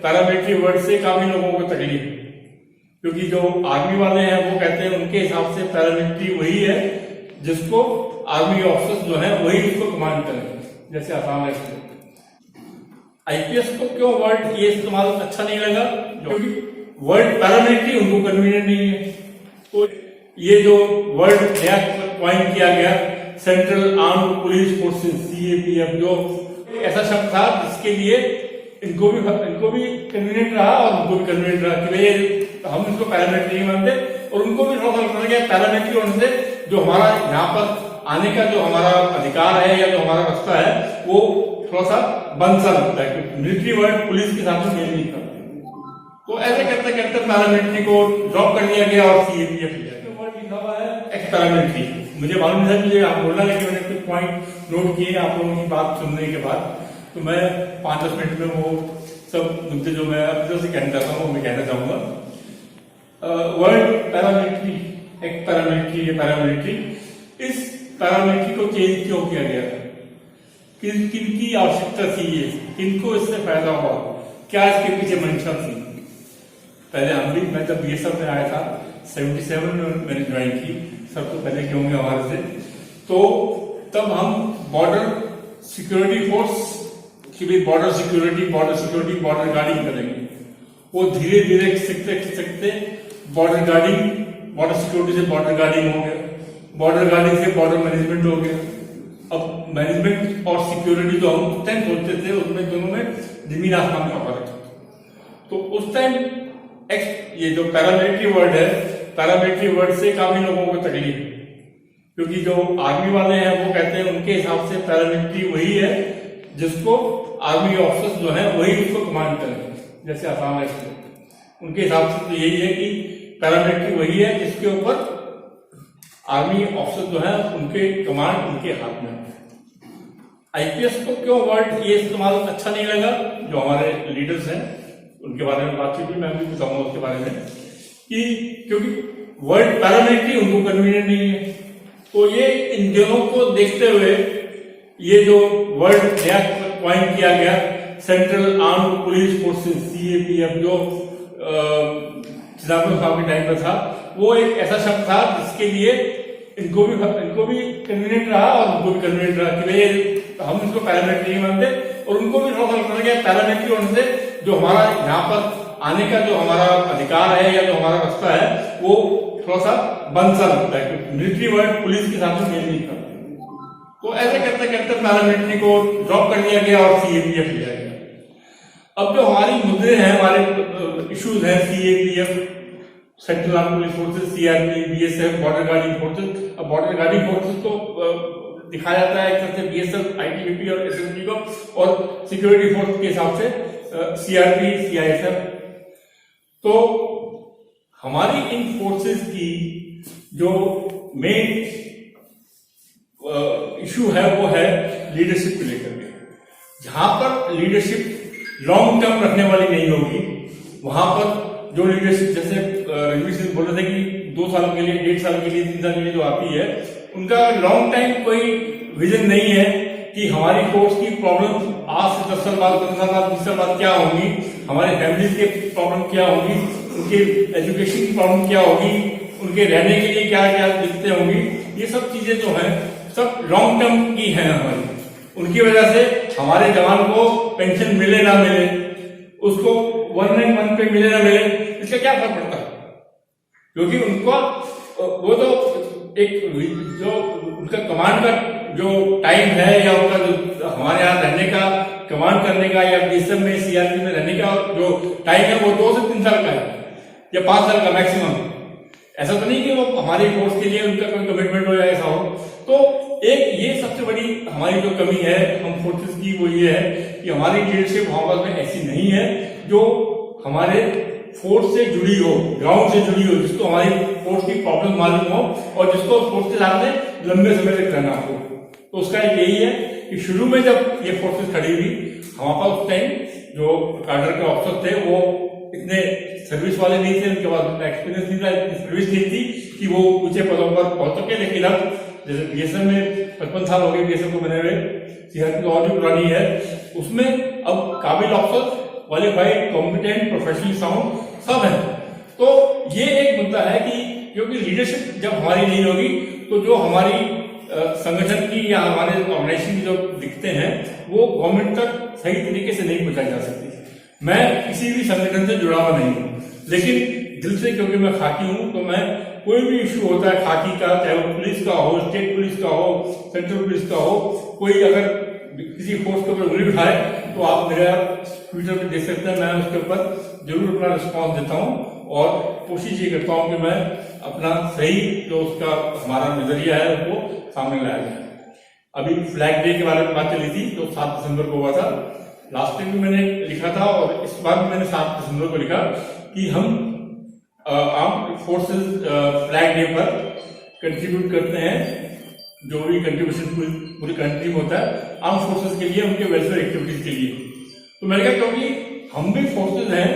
Paramilitary word से काफी लोगों को तकलीफ है, क्योंकि जो आर्मी वाले हैं वो कहते हैं उनके हिसाब से पैरामिलिट्री वही है जिसको आर्मी ऑफिसर्स जो है वही उसको कमांड करें, जैसे आसाम है। आईपीएस को क्यों वर्ड ये इस्तेमाल अच्छा नहीं लगा, क्योंकि वर्ड पैरामिलिट्री उनको कन्वीनियंट नहीं है। तो ये जो वर्ड नया पॉइंट किया गया central armed police forces CAPF, जो ऐसा शब्द था जिसके लिए इनको भी कन्वीनियंट रहा और उनको भी कन्वीनियंट रहा कि भाई हम इसको पैरामिलिट्री नहीं मानते, और उनको भी थोड़ा सा लगता है पैरामिलिट्री होने से जो हमारा यहाँ पर आने का जो हमारा अधिकार है या जो हमारा रास्ता है वो थोड़ा सा बंद सा लगता है, क्योंकि मिलिट्री वर्ड पुलिस के साथ मेल नहीं करते। तो ऐसे करते करते पैरामिलिट्री को ड्रॉप कर दिया गया और सीएपीएफ वर्ड लिखा हुआ है एक्स पैरामिलिट्री। मुझे मालूम नहीं था कि आप बोलना, लेकिन मैंने कुछ पॉइंट नोट किए आप लोगों की बात सुनने के बाद, तो मैं 5-10 मिनट में वो सब मुद्दे जो मैं अपने से कहना चाहता हूँ वो मैं कहना चाहूंगा। वर्ड पैरामिलिट्री, एक पैरामिलिट्री, ये पैरामिलिट्री, इस पैरामिलिट्री को चेंज क्यों किया गया, किनकी आवश्यकता थी, ये किनको इससे फायदा हुआ, क्या इसके पीछे मंशा थी। पहले हम भी, मैं जब बीएसएफ में आया था 77 में मैंने ज्वाइन की, सबको पहले के होंगे हमारे से, तो तब हम बॉर्डर सिक्योरिटी फोर्स की भी बॉर्डर सिक्योरिटी बॉर्डर गार्डिंग करेंगे। वो धीरे धीरे सीखते बॉर्डर गार्डिंग, बॉर्डर सिक्योरिटी से बॉर्डर गार्डिंग हो गया, बॉर्डर गार्डिंग से बॉर्डर मैनेजमेंट हो गया। अब मैनेजमेंट और सिक्योरिटी जो हम उस टाइम सोचते थे उसमें दोनों में जमीन आसमान का फर्क था। तो उस टाइम ये जो पैरामिलिट्री वर्ड है, पैरामिलिट्री वर्ड से काफी लोगों को तकलीफ है, क्योंकि जो आर्मी वाले हैं वो कहते हैं उनके हिसाब से पैरामिलिट्री वही है जिसको आर्मी ऑफिसर्स जो है वही उसको कमांड करें, जैसे आसाम है। उनके हिसाब से तो यही है कि पैरामिलिट्री वही है जिसके ऊपर आर्मी ऑफिसर जो है उनके कमांड उनके हाथ में। आईपीएस को क्यों वर्ड ये इस्तेमाल अच्छा नहीं लगा, जो हमारे लीडर्स हैं उनके बारे में बातचीत भी मैं भी बताऊंगा उसके बारे में, कि क्योंकि वर्ड पैरामिलिट्री उनको कन्वीनियंट नहीं है। तो ये इन दोनों को देखते हुए ये जो वर्ड नया पॉइंट किया गया central armed police forces CAPF, जो चिदम्बरम साहब के टाइम पर था, वो एक ऐसा शब्द था जिसके लिए इनको भी कन्वीनियंट रहा और उनको भी कन्वीनियंट रहा कि भाई हम इसको पैरामिलिट्री नहीं मानते, और उनको भी थोड़ा सा लगता है पैरामिलिट्री होने से जो हमारा यहाँ पर आने का जो हमारा अधिकार है या जो हमारा रास्ता है वो थोड़ा सा बंद सा लगता है, क्योंकि मिलिट्री वर्ड पुलिस के साथ मेल नहीं करते। तो ऐसे करते करते पैरामिलिट्री को ड्रॉप कर दिया गया और सीएपीएफ लिया गया। अब जो हमारी मुद्दे हैं, हमारे इश्यूज हैं, CAPF central armed police forces, CRP, BSF, border guarding forces. अब बॉर्डर गार्डिंग फोर्सेस को दिखाया जाता है एक तरह से बीएसएफ, आईटीबीपी और एसएसबी को, और सिक्योरिटी फोर्स के हिसाब से सीआरपी, सीआईएसएफ। तो हमारी इन फोर्सेस की जो मेन इशू है वो है लीडरशिप को लेकर के। जहां पर लीडरशिप लॉन्ग टर्म रखने वाली नहीं होगी, वहां पर जो लीडरशिप, जैसे रघुवीर सिंह बोल रहे थे कि 2 साल के लिए, 1.5 साल के लिए, 3 साल के लिए जो आती है, उनका लॉन्ग टाइम कोई विजन नहीं है कि हमारी फोर्स की प्रॉब्लम आज से 10 साल बाद, 15 साल बाद, 20 साल बाद क्या होगी, हमारे फैमिलीज के प्रॉब्लम क्या होगी, उनके एजुकेशन की प्रॉब्लम क्या होगी, उनके रहने के लिए क्या क्या दिक्कतें होंगी। ये सब चीजें जो हैं सब लॉन्ग टर्म की हैं हमारी। उनकी वजह से हमारे जवान को पेंशन मिले ना मिले, उसको 191 पे मिले ना मिले, इसका क्या फर्क पड़ता है, क्योंकि उनको वो तो एक जो उनका कमांड का जो टाइम है या उनका जो हमारे यहाँ रहने का, कमांड करने का या बीएसएफ में, सीआरपी में रहने का जो टाइम है वो 2 से 3 साल का है या 5 साल का मैक्सिमम। ऐसा तो नहीं कि वो हमारी फोर्स के लिए उनका कोई कमिटमेंट हो या ऐसा हो। तो एक ये सबसे बड़ी हमारी जो कमी है हम फोर्सेस की, वो ये है कि हमारी लीडरशिप हमारे में ऐसी नहीं है जो हमारे फोर्स से जुड़ी हो, ग्राउंड से जुड़ी हो, जिसको हमारी फोर्स की प्रॉब्लम मालूम हो और जिसको फोर्स के साथ में लंबे समय तक रहना हो। तो उसका एक यही है कि शुरू में जब ये फोर्सेस खड़ी हुई, हमारे पास उस टाइम जो कार्डर के ऑफिसर थे वो इतने सर्विस वाले नहीं थे, उनके पास उतना एक्सपीरियंस नहीं था, इतनी सर्विस नहीं थी कि वो ऊंचे पदों पर पहुंच सके। लेकिन अब जैसे बीएसएफ में 55 साल हो गए बीएसएफ को बने हुए, सीआरपी तो और भी पुरानी है, उसमें अब काबिल officer qualified, competent, professionally sound सब है। तो ये एक मुद्दा है कि क्योंकि लीडरशिप जब हमारी नहीं होगी तो जो हमारी संगठन की या हमारे ऑर्गेनाइजेशन की जो दिक्कतें हैं वो गवर्नमेंट तक सही तरीके से नहीं पहुंचाई जा सकती। मैं किसी भी संगठन से जुड़ा हुआ नहीं हूं, लेकिन दिल से, क्योंकि मैं खाकी हूं, तो मैं कोई भी इश्यू होता है खाकी का, चाहे वो पुलिस का हो, स्टेट पुलिस का हो, सेंट्रल पुलिस का हो, कोई अगर किसी फोर्स के ऊपर उंगली उठाए तो आप मेरा ट्विटर पे देख सकते हैं, मैं उसके ऊपर जरूर अपना रिस्पॉन्स देता हूं और कोशिश ये करता हूं कि मैं अपना सही जो उसका हमारा नजरिया है उसको सामने लाया जाए। अभी फ्लैग डे के बारे में बात चली थी जो 7 दिसंबर को हुआ था। लास्ट टाइम भी मैंने लिखा था और इस बार भी मैंने 7 दिसंबर को लिखा कि हम आर्म्ड फोर्सेस फ्लैग डे पर कंट्रीब्यूट करते हैं, जो भी कंट्रीब्यूशन पूरी कंट्री में होता है आर्म फोर्सेस के लिए, उनके वेलफेयर एक्टिविटीज के लिए। तो मैंने कहा क्योंकि हम भी फोर्सेज हैं,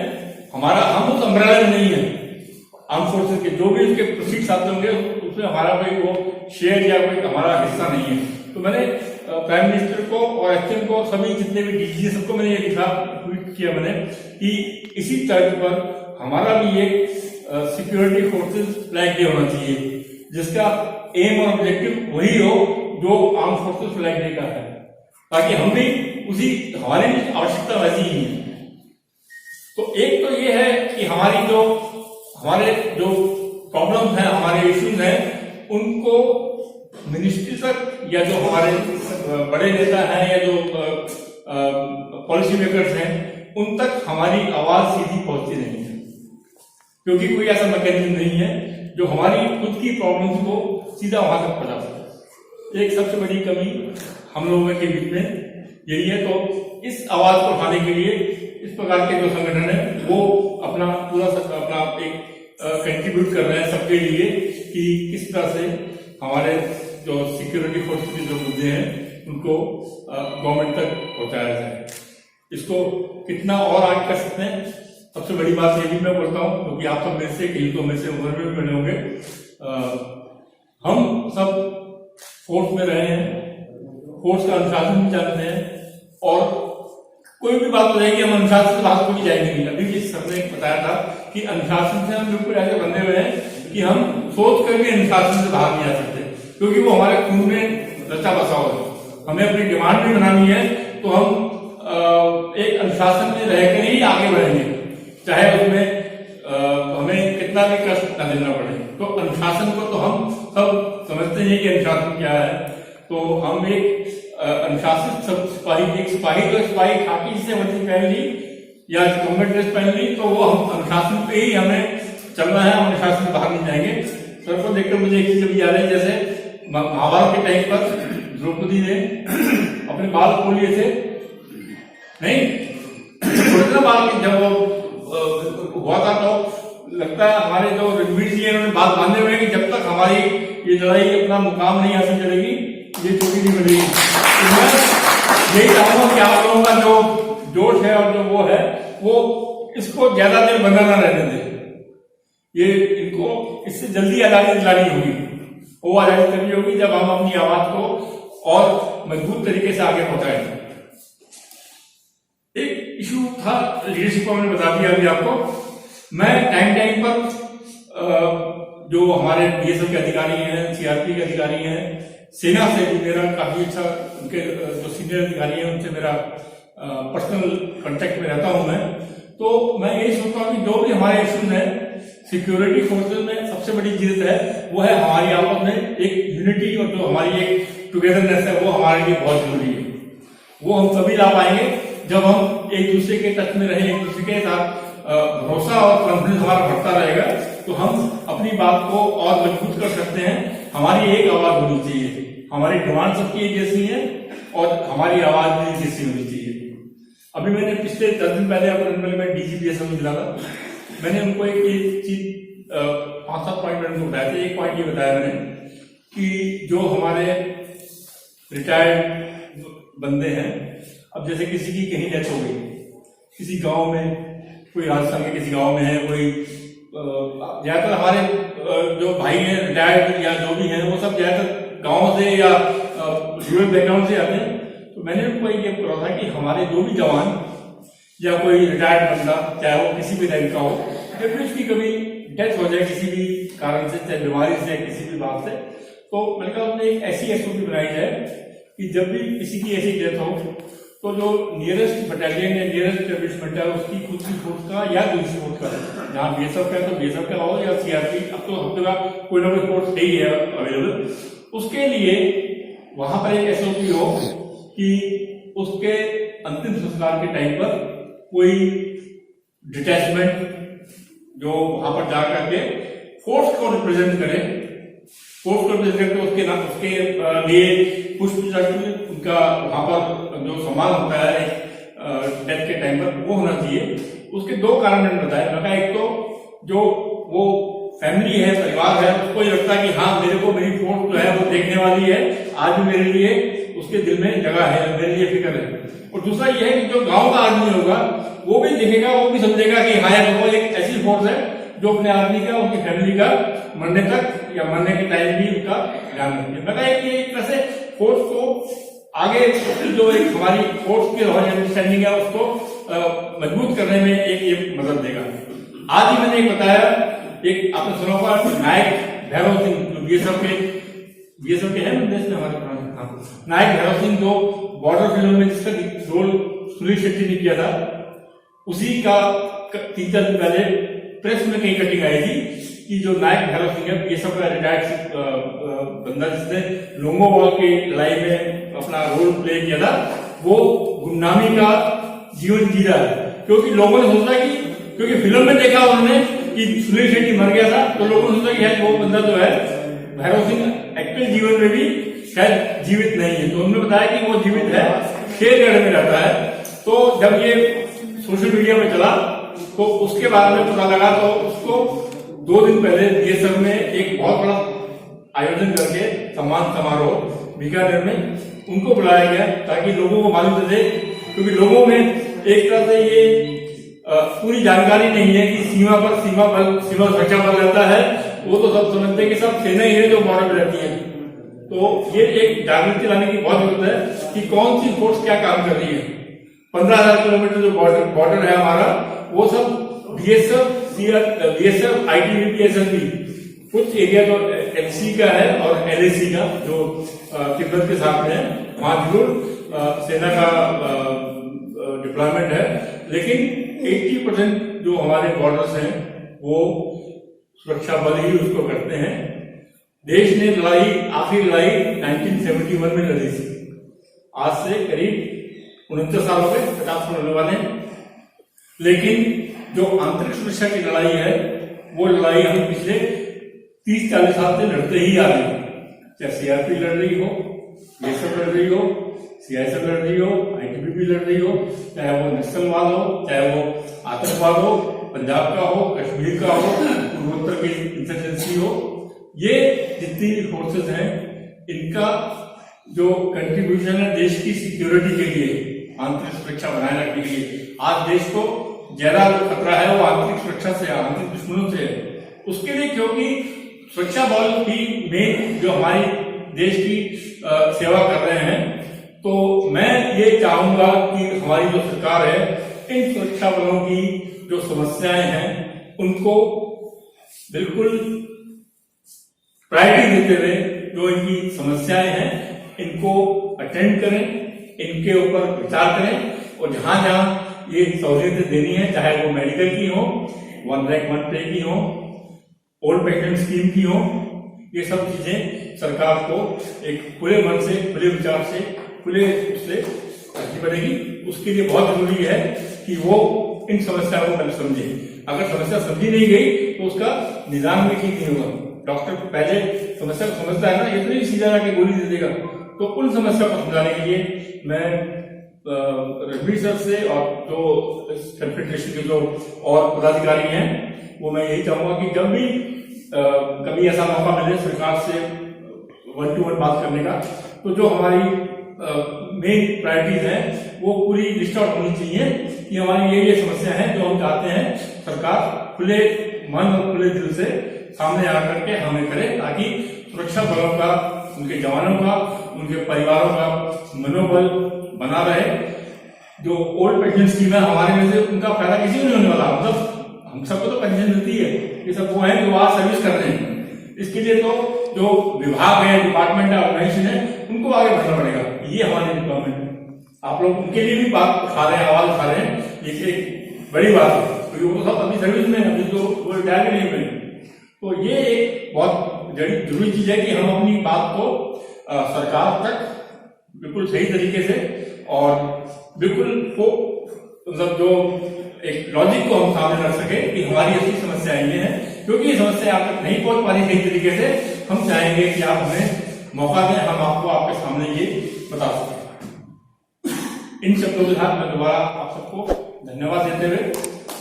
हमारा हम उस अम्ब्रेला में नहीं है आर्म फोर्सेज के, जो भी उसके प्रोसीड्स आते होंगे उसमें हमारा कोई वो शेयर या कोई हमारा हिस्सा नहीं है। तो मैंने प्राइम मिनिस्टर को और एसएम को, सभी जितने भी डीजी सबको मैंने ये लिखा, ट्वीट किया मैंने कि इसी तर्ज पर हमारा भी एक सिक्योरिटी फोर्सेज फ्लैग डे होना चाहिए, जिसका एम और ऑब्जेक्टिव वही हो जो आर्म फोर्सेज फ्लैग डे का है, ताकि हम भी उसी, हमारी भी आवश्यकता वैसी ही है। तो एक तो ये है कि हमारे जो प्रॉब्लम्स हैं, हमारे इश्यूज हैं, उनको मिनिस्ट्री तक या जो हमारे बड़े नेता हैं या जो पॉलिसी मेकर्स हैं उन तक हमारी आवाज सीधी पहुंचती नहीं है, क्योंकि कोई ऐसा मैकेनिज्म नहीं है जो हमारी खुद की प्रॉब्लम्स को सीधा वहां तक पहुंचा सके। एक सबसे बड़ी कमी हम लोगों के बीच में यही है। तो इस आवाज को उठाने के लिए इस प्रकार के जो संगठन है वो अपना पूरा अपना एक कंट्रीब्यूट कर रहे हैं सबके लिए कि किस तरह से हमारे जो सिक्योरिटी फोर्स के जो मुद्दे हैं उनको गवर्नमेंट तक पहुंचाया जाए। इसको कितना और आगे कर सकते हैं, सबसे बड़ी बात ये भी मैं बोलता हूं, क्योंकि आप सब मेरे से, कहीं तो मेरे से उम्र में भी बने होंगे, हम सब फोर्स में रहे हैं, फोर्स का अनुशासन भी जानते हैं, और कोई भी बात हो जाएगी हम अनुशासन से बात को भी जाएंगे नहीं। अभी भी सर ने बताया था कि अनुशासन से हम बिल्कुल ऐसे बंधे हुए हैं कि हम सोच कर भी अनुशासन से बाहर नहीं आ सकते, क्योंकि वो हमारे खून में रचा बसा हुआ है। हमें अपनी डिमांड भी बनानी है तो हम एक अनुशासन में रहकर ही आगे बढ़ेंगे, चाहे उसमें हमें कितना भी कष्ट न देना पड़े। तो अनुशासन को तो हम सब समझते हैं कि अनुशासन क्या है। तो हम एक अनुशासित सिपाही, एक सिपाही तो सिपाही खाकी से वर्दी पहन ली या कॉम्बैट ड्रेस पहन ली, तो वो हम अनुशासन पे ही हमें चलना है, हम अनुशासन से बाहर नहीं जाएंगे। सर को देखकर मुझे एक चीज अभी याद है, जैसे महाभारत के टाइम पर द्रौपदी ने अपने बाल खोल लिए थे, नहीं छोटे बाल के, जब वो हुआ था तो लगता है हमारे जो रणवीर जी उन्होंने बात बांधे हुए कि जब तक हमारी ये लड़ाई अपना मुकाम नहीं हासिल करेगी ये चोटी नहीं बनेगी। तो मैं यही चाहूंगा कि आप लोगों का जो जोश है और जो वो है वो इसको ज्यादा देर बना ना रहने दें। ये इनको इससे जल्दी आजादी दिलानी होगी, वो आजादी तभी होगी जब हम अपनी आवाज को और मजबूत तरीके से आगे पहुंचाएंगे। एक इशू था लीडरशिप, मैंने बता दिया अभी आपको। मैं टाइम पर जो हमारे बीएसएफ के अधिकारी हैं, सीआरपी के अधिकारी हैं, सेना से भी मेरा काफी अच्छा, उनके जो सीनियर अधिकारी हैं उनसे मेरा पर्सनल कांटेक्ट में रहता हूं मैं। तो मैं यही सोचता हूं कि जो भी हमारे इश्यूज हैं सिक्योरिटी फोर्सेज में, सबसे बड़ी चीज है वो है हमारी आपस में एक यूनिटी, और जो हमारी एक टुगेदरनेस है वो हमारे लिए बहुत जरूरी है। वो हम तभी ला पाएंगे जब हम एक दूसरे के टच में रहें, एक दूसरे के साथ भरोसा और कॉन्फिडेंस हमारा बढ़ता रहेगा, तो हम अपनी बात को और मजबूत कर सकते हैं। हमारी एक आवाज होनी चाहिए, हमारी डिमांड सबकी एक जैसी है और हमारी आवाज भी एक जैसी होनी चाहिए। अभी मैंने पिछले 10 दिन पहले अपने में डीजीपीएसएल में मिला था, मैंने उनको एक चीज 5-7 पॉइंट मैंने उनको बताए थे। एक पॉइंट ये बताया मैंने कि जो हमारे रिटायर्ड बंदे हैं, अब जैसे किसी की कहीं डेथ हो गई, किसी गांव में कोई हादसा में किसी गांव में है, कोई ज्यादातर हमारे जो भाई हैं रिटायर्ड या जो भी हैं वो सब ज्यादातर गांव से या रूरल बैकग्राउंड से आते हैं। तो मैंने उनको ये बोला था कि हमारे जो भी जवान या कोई रिटायर्ड बंदा, चाहे वो किसी भी रैंक का हो, जब भी उसकी कभी डेथ हो जाए किसी भी कारण से, चाहे बीमारी से, किसी भी बात से, तो मैंने कहा उसने एक ऐसी एसओपी बनाई जाए कि जब भी किसी की ऐसी डेथ हो तो जो नियरेस्ट बटालियन या नियरेस्ट एस्टेब्लिशमेंट है उसकी खुद की फोर्स का या दूसरी फोर्स का, जहाँ बीएसएफ का है तो बीएसएफ का हो या सीआरपी, अब तो हर जगह कोई ना कोई फोर्स ही है अवेलेबल, उसके लिए वहां पर एक एसओपी हो कि उसके अंतिम संस्कार के टाइम पर कोई डिटैचमेंट जो वहां पर जा करके फोर्स को रिप्रेजेंट करे, फोर्स को रिप्रेजेंट करके उसके लिए पुष्प उनका वहां पर जो सम्मान होता है डेथ के टाइम पर वो होना चाहिए। उसके दो कारण मैंने बताया, एक तो जो वो फैमिली है, परिवार है, उसको ये लगता है कि हाँ मेरे को मेरी फोर्स जो है वो देखने वाली है, आज भी मेरे लिए उसके दिल में जगह है, मेरे लिए फिक्र है। और दूसरा ये है कि जो गांव का आदमी होगा वो भी देखेगा, वो भी समझेगा कि हाँ वो एक ऐसी फोर्स है जो अपने आदमी का, उनकी फैमिली का मरने तक या मरने के टाइम भी उनका ध्यान रखिए। मैं एक तरह से फोर्स को आगे जो एक हमारी फोर्स की अंडरस्टैंडिंग है उसको मजबूत करने में एक ये मदद देगा। आज ही मैंने एक बताया, एक आपने सुना होगा नायक भैरव सिंह जो बीएसएफ के हैं देश में हमारे, नायक भैरव सिंह जो बॉर्डर फिल्म में जिसका रोल सुनील शेट्टी ने किया था, उसी का 3-4 दिन पहले प्रेस में कहीं कटिंग आई थी कि जो नायक भैरव सिंह है बीएसएफ का रिटायर्ड बंदा जिसने लोंगोवाल की लड़ाई में अपना रोल प्ले किया था, वो गुमनामी का जीवन जी रहा है। क्योंकि लोगों ने सोचा कि क्योंकि फिल्म में देखा उन्होंने कि सुनील शेट्टी मर गया था, तो लोगों ने सोचा कि वो बंदा जो है भैरव सिंह एक्चुअल जीवन में भी शायद जीवित नहीं है। तो उन्होंने बताया कि वो जीवित है, शेरगढ़ में रहता है। तो जब ये सोशल मीडिया में चला तो उसके बारे में पता लगा, तो उसको 2 दिन पहले बीएसएफ में एक बहुत बड़ा आयोजन करके सम्मान समारोह बीकानेर में उनको बुलाया गया ताकि लोगों को मालूम चले, क्योंकि लोगों में एक तरह से ये पूरी जानकारी नहीं है कि सीमा सुरक्षा बल रहता है, वो तो सब समझते हैं कि सब सेना ही है जो बॉर्डर पर रहती है। तो ये एक जागृति लाने की बहुत जरूरत है कि कौन सी फोर्स क्या काम कर रही है। 15,000 किलोमीटर जो बॉर्डर है हमारा, वो सब बीएसएफ आईटीबीपी एसएलबी, कुछ एरिया जो एलसी का है और एलएसी का जो तिब्बत के साथ में है, वहां जरूर सेना का डिप्लॉयमेंट है, लेकिन 80% जो हमारे बॉर्डर्स हैं वो सुरक्षा बल ही उसको करते हैं। देश ने आखिरी लड़ाई 1971 में लड़ी थी, आज से करीब 69 साल हो गए, 50 होने वाले हैं। लेकिन जो आंतरिक सुरक्षा की लड़ाई है वो लड़ाई हम पिछले 30-40 साल से लड़ते ही आ रहे हैं, चाहे सीआरपी लड़ रही हो, बीएसएफ लड़ रही हो, सीआईएसएफ लड़ रही हो, आईटीबीपी लड़ रही हो, चाहे वो नक्सलवाद हो, चाहे वो आतंकवाद हो, पंजाब का हो, कश्मीर का हो, पूर्वोत्तर की इंसर्जेंसी हो, ये जितनी फोर्सेस हैं इनका जो कंट्रीब्यूशन है देश की सिक्योरिटी के लिए, आंतरिक सुरक्षा बनाए रखने के लिए, आज देश को ज्यादा जो खतरा है वो आंतरिक सुरक्षा से, आंतरिक दुश्मनों से है। उसके लिए क्योंकि सुरक्षा बल भी मेन जो हमारी देश की सेवा कर रहे हैं, तो मैं ये चाहूंगा कि हमारी जो सरकार है इन सुरक्षा बलों की जो समस्याएं हैं उनको बिल्कुल प्रायोरिटी देते हुए जो इनकी समस्याएं हैं इनको अटेंड करें, इनके ऊपर विचार करें, और जहां जहां ये सहूलियतें देनी है, चाहे वो मेडिकल की हो, 1 रैंक 1 पे की हो, ओल्ड पेंशन स्कीम की हो, ये सब चीजें सरकार को एक खुले मन से, खुले विचार से, खुले उससे करनी पड़ेगी। उसके लिए बहुत जरूरी है कि वो इन समस्याओं को पहले समझे। अगर समस्या समझी नहीं गई तो उसका निदान भी ठीक नहीं होगा। डॉक्टर पहले समस्या को समझता है ना, ये तो नहीं सीधा जाके गोली दे देगा। तो उन समस्या को समझाने के लिए मैं रणवीर सर से और जो फेडरेशन के जो और पदाधिकारी हैं वो मैं यही चाहूंगा कि जब भी कभी ऐसा मौका मिले सरकार से 1-to-1 बात करने का, तो जो हमारी मेन प्रायोरिटीज हैं वो पूरी लिस्ट आउट होनी चाहिए कि हमारी ये समस्या है जो हम चाहते हैं सरकार खुले मन और खुले दिल से सामने आकर के हमें करे, ताकि सुरक्षा बलों का, उनके जवानों का, उनके परिवारों का मनोबल बना रहे। जो ओल्ड पेंशन स्कीम है हमारे में से उनका फायदा किसी को नहीं होने वाला। मतलब हम सबको तो पेंशन मिलती है, ये सब वो है जो आज सर्विस कर रहे हैं। इसके लिए तो जो विभाग है, डिपार्टमेंट है, ऑर्गेनाइजेशन है, उनको आगे बढ़ना पड़ेगा। ये हमारी रिक्वायरमेंट है। आप लोग उनके लिए भी बात उठा रहे हैं, आवाज उठा रहे हैं, ये एक बड़ी बात है, क्योंकि वो सब अभी सर्विस में है, अभी तो वो रिटायर नहीं हुए। तो ये एक बहुत जरूरी चीज है कि हम अपनी बात को सरकार तक बिल्कुल सही तरीके से और बिल्कुल मतलब जो एक लॉजिक को हम सामने रख सके कि हमारी ऐसी समस्याएं ये है, क्योंकि ये समस्या आप तक नहीं पहुंच पा रही सही तरीके से। हम चाहेंगे कि आप हमें मौका दें, हम आपको आपके सामने ये बता सकें। इन शब्दों के साथ मैं दोबारा आप सबको धन्यवाद देते हुए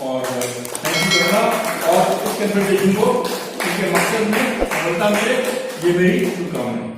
और थैंक यू करूंगा और इस कंसल्टेशन को इनके मकसद में सफलता मिले, ये मेरी शुभकामनाएं।